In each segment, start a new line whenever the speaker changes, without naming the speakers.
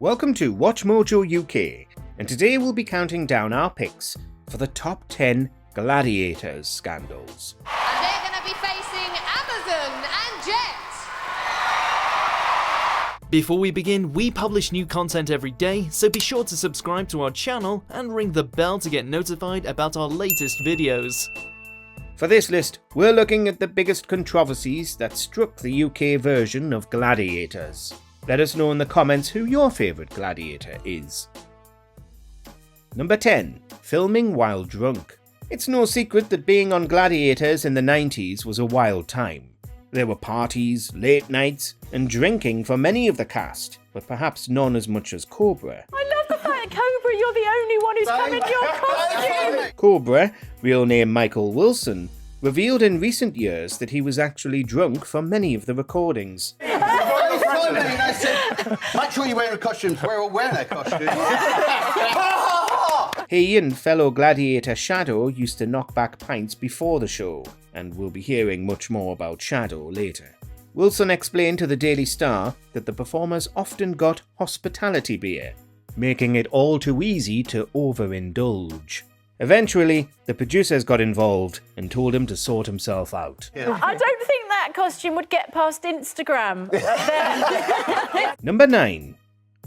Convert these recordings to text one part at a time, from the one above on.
Welcome to WatchMojoUK, and today we'll be counting down our picks for the top 10 Gladiators Scandals.
And they're going to be facing Amazon and Jet.
Before we begin, we publish new content every day, so be sure to subscribe to our channel and ring the bell to get notified about our latest videos.
For this list, we're looking at the biggest controversies that struck the UK version of Gladiators. Let us know in the comments who your favourite Gladiator is. Number 10. Filming while drunk. It's no secret that being on Gladiators in the 90s was a wild time. There were parties, late nights, and drinking for many of the cast, but perhaps none as much as Cobra.
I love the fact that Cobra, you're the only one who's come in your costume.
Cobra, real name Michael Wilson, revealed in recent years that he was actually drunk for many of the recordings.
I said, make sure you're wearing a costume. We're all wearing our costumes.
He and fellow Gladiator Shadow used to knock back pints before the show, and we'll be hearing much more about Shadow later. Wilson explained to the Daily Star that the performers often got hospitality beer, making it all too easy to overindulge. Eventually, the producers got involved and told him to sort himself out.
I don't think that costume would get past Instagram.
Number 9.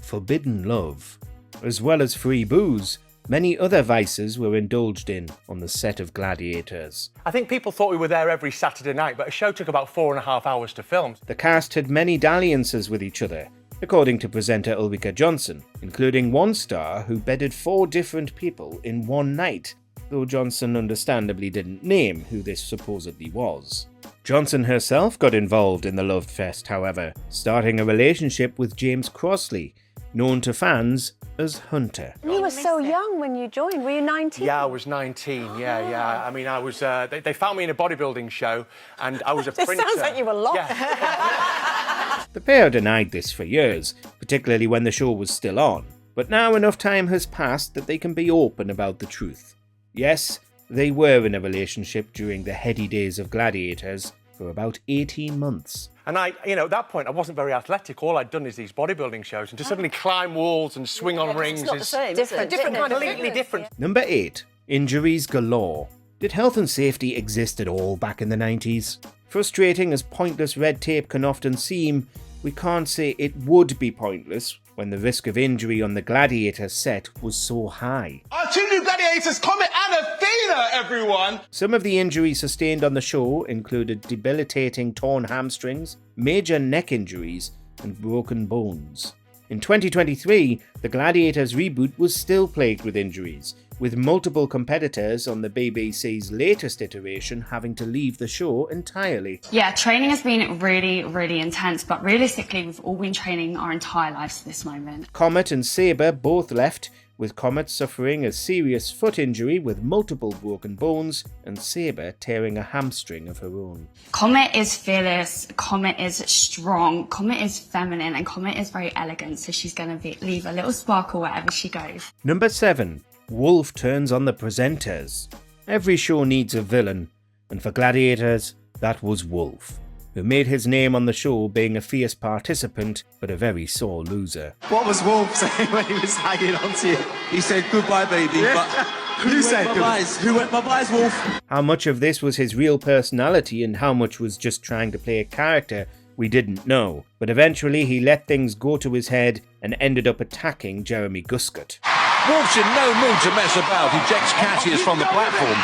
Forbidden love. As well as free booze, many other vices were indulged in on the set of Gladiators.
I think people thought we were there every Saturday night, but a show took about 4.5 hours to film.
The cast had many dalliances with each other, according to presenter Ulrika Johnson, including one star who bedded 4 different people in one night, though Johnson understandably didn't name who this supposedly was. Johnson herself got involved in the love fest, however, starting a relationship with James Crossley, known to fans as Hunter.
You were so young when you joined. Were you 19?
Yeah, I was 19. Yeah. I mean, I was. They found me in a bodybuilding show, and I was a
This
printer.
sounds like you were lost.
Yeah.
The pair denied this for years, particularly when the show was still on, but now enough time has passed that they can be open about the truth. Yes, they were in a relationship during the heady days of Gladiators for about 18 months.
And at that point, I wasn't very athletic. All I'd done is these bodybuilding shows, and to suddenly climb walls and swing on rings
It's not the same. Different kind of
completely different.
Number 8. Injuries galore. Did health and safety exist at all back in the 90s? Frustrating as pointless red tape can often seem, we can't say it would be pointless when the risk of injury on the Gladiator set was so high.
Our 2 new Gladiators, Comet and Athena, everyone!
Some of the injuries sustained on the show included debilitating torn hamstrings, major neck injuries, and broken bones. In 2023, the Gladiators reboot was still plagued with injuries, with multiple competitors on the BBC's latest iteration having to leave the show entirely.
Yeah, training has been really, really intense, but realistically, we've all been training our entire lives to this moment.
Comet and Sabre both left, with Comet suffering a serious foot injury with multiple broken bones, and Sabre tearing a hamstring of her own.
Comet is fearless, Comet is strong, Comet is feminine, and Comet is very elegant, so she's going to leave a little sparkle wherever she goes.
Number 7. Wolf turns on the presenters. Every show needs a villain, and for Gladiators, that was Wolf, who made his name on the show being a fierce participant, but a very sore loser.
What was Wolf saying when he was hanging on to you? He said, "Goodbye, baby." Yeah. But who said goodbye? Who went bye-byes, Wolf?
How much of this was his real personality and how much was just trying to play a character, we didn't know. But eventually he let things go to his head and ended up attacking Jeremy Guscott.
Wolf's in no mood to mess about, ejects Cassius from the platform.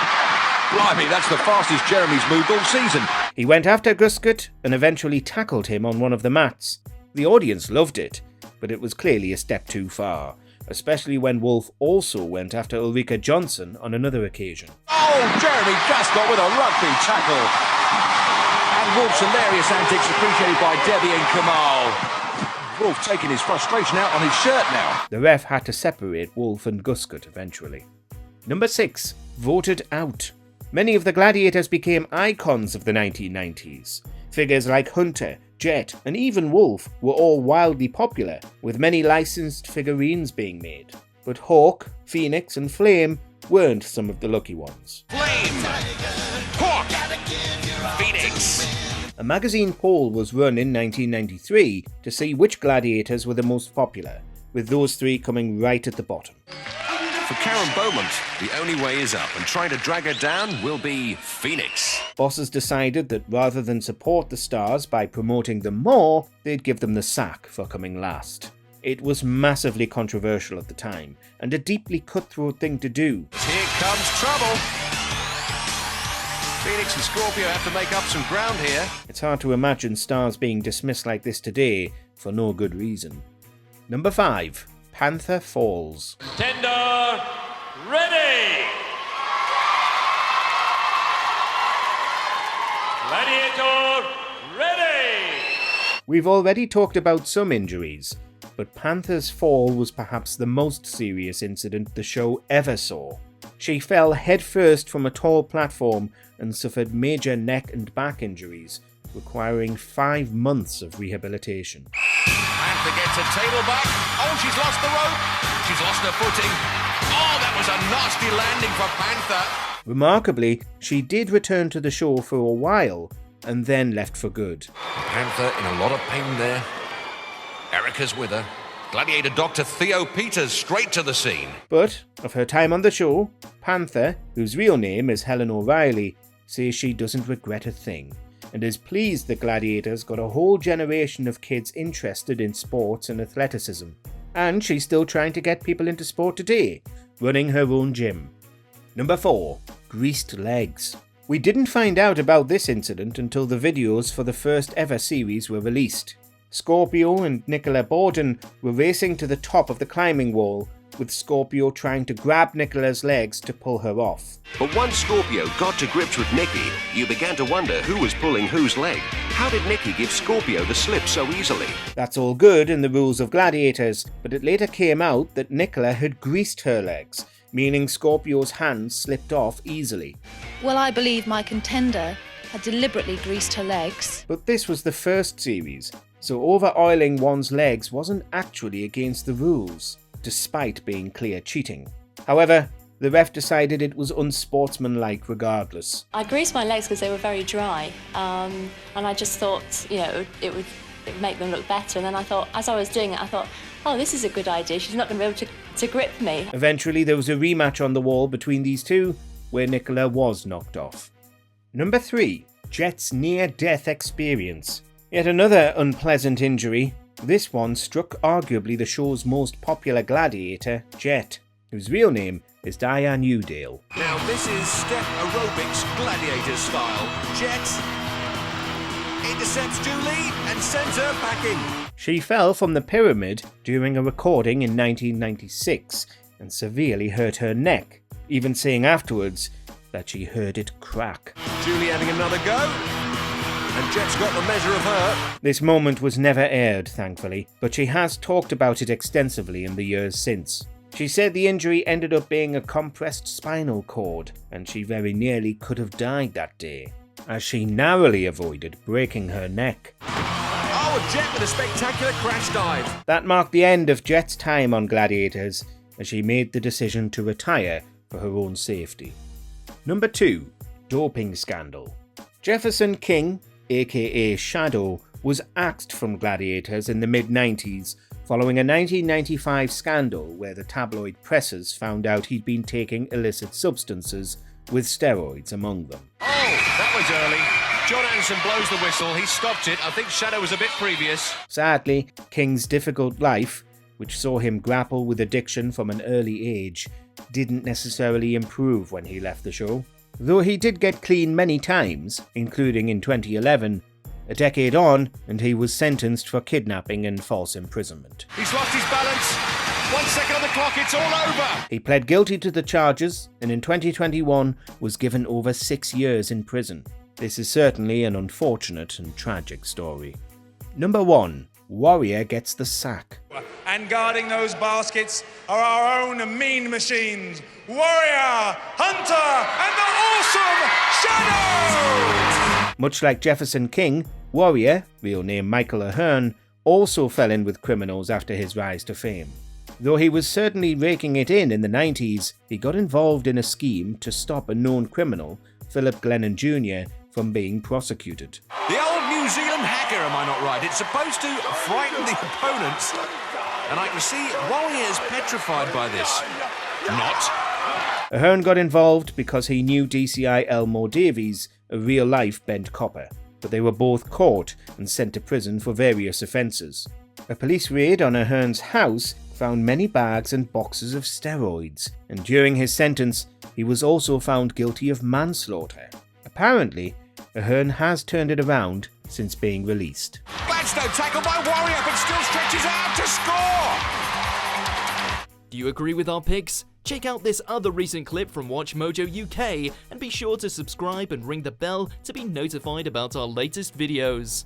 Blimey, that's the fastest Jeremy's moved all season.
He went after Guscott and eventually tackled him on one of the mats. The audience loved it, but it was clearly a step too far, especially when Wolf also went after Ulrika Johnson on another occasion.
Oh, Jeremy Guscott with a rugby tackle. And Wolf's hilarious antics appreciated by Debbie and Kamal. Wolf taking his frustration out on his shirt now.
The ref had to separate Wolf and Guscott eventually. Number 6. Voted out. Many of the Gladiators became icons of the 1990s. Figures like Hunter, Jet, and even Wolf were all wildly popular, with many licensed figurines being made. But Hawk, Phoenix, and Flame weren't some of the lucky ones.
Flame! Hawk! Phoenix!
A magazine poll was run in 1993 to see which gladiators were the most popular, with those three coming right at the bottom.
For Karen Beaumont, the only way is up, and trying to drag her down will be Phoenix.
Bosses decided that rather than support the stars by promoting them more, they'd give them the sack for coming last. It was massively controversial at the time, and a deeply cutthroat thing to do.
Here comes trouble. Phoenix and Scorpio have to make up some ground here.
It's hard to imagine stars being dismissed like this today for no good reason. Number 5. Panther falls.
Tender, ready! Gladiator, ready!
We've already talked about some injuries, but Panther's fall was perhaps the most serious incident the show ever saw. She fell headfirst from a tall platform and suffered major neck and back injuries, requiring 5 months of rehabilitation.
Panther gets a table back. Oh, she's lost the rope. She's lost her footing. Oh, that was a nasty landing for Panther.
Remarkably, she did return to the show for a while and then left for good.
Panther in a lot of pain there. Erica's with her. Gladiator Dr. Theo Peters straight to the scene.
But of her time on the show, Panther, whose real name is Helen O'Reilly, says she doesn't regret a thing, and is pleased the Gladiators got a whole generation of kids interested in sports and athleticism. And she's still trying to get people into sport today, running her own gym. Number 4. Greased legs. We didn't find out about this incident until the videos for the first ever series were released. Scorpio and Nicola Borden were racing to the top of the climbing wall, with Scorpio trying to grab Nicola's legs to pull her off.
But once Scorpio got to grips with Nikki, you began to wonder who was pulling whose leg. How did Nikki give Scorpio the slip so easily?
That's all good in the rules of Gladiators, but it later came out that Nicola had greased her legs, meaning Scorpio's hands slipped off easily.
Well, I believe my contender had deliberately greased her legs.
But this was the first series, so over-oiling one's legs wasn't actually against the rules, despite being clear cheating. However, the ref decided it was unsportsmanlike regardless.
I greased my legs because they were very dry, and I just thought, it would make them look better. And then I thought, as I was doing it, I thought, oh, this is a good idea. She's not going to be able to grip me.
Eventually, there was a rematch on the wall between these two, where Nicola was knocked off. Number 3. Jet's near-death experience. Yet another unpleasant injury. This one struck arguably the show's most popular gladiator, Jet, whose real name is Diane Udale.
Now this is step aerobics gladiator style. Jet intercepts Julie and sends her packing.
She fell from the pyramid during a recording in 1996 and severely hurt her neck, even saying afterwards that she heard it crack.
Julie having another go, and Jet's got the measure of her.
This moment was never aired, thankfully, but she has talked about it extensively in the years since. She said the injury ended up being a compressed spinal cord, and she very nearly could have died that day, as she narrowly avoided breaking her neck.
Oh, Jet with a spectacular crash dive.
That marked the end of Jet's time on Gladiators, as she made the decision to retire for her own safety. Number 2. Doping scandal. Jefferson King, aka Shadow, was axed from Gladiators in the mid-90s following a 1995 scandal where the tabloid presses found out he'd been taking illicit substances, with steroids among them.
Oh, that was early. John Anderson blows the whistle. He stopped it. I think Shadow was a bit previous.
Sadly, King's difficult life, which saw him grapple with addiction from an early age, didn't necessarily improve when he left the show. Though he did get clean many times, including in 2011, a decade on, and he was sentenced for kidnapping and false imprisonment.
He's lost his balance. 1 second on the clock, it's all over.
He pled guilty to the charges, and in 2021 was given over 6 years in prison. This is certainly an unfortunate and tragic story. Number 1. Warrior gets the sack.
And guarding those baskets are our own mean machines, Warrior, Hunter, and the awesome Shadow!
Much like Jefferson King, Warrior, real name Michael Ahern, also fell in with criminals after his rise to fame. Though he was certainly raking it in the 90s, he got involved in a scheme to stop a known criminal, Philip Glennon Jr., from being prosecuted.
The old New Zealand hacker, am I not right? It's supposed to frighten the opponents And I can see Warrior's petrified by this. Not.
Ahern got involved because he knew DCI Elmore Davies, a real-life bent copper, but they were both caught and sent to prison for various offences. A police raid on Ahern's house found many bags and boxes of steroids, and during his sentence, he was also found guilty of manslaughter. Apparently, Ahern has turned it around since being released.
Gladstone tackled by Warrior, but still stretches out to score!
Do you agree with our picks? Check out this other recent clip from WatchMojoUK and be sure to subscribe and ring the bell to be notified about our latest videos.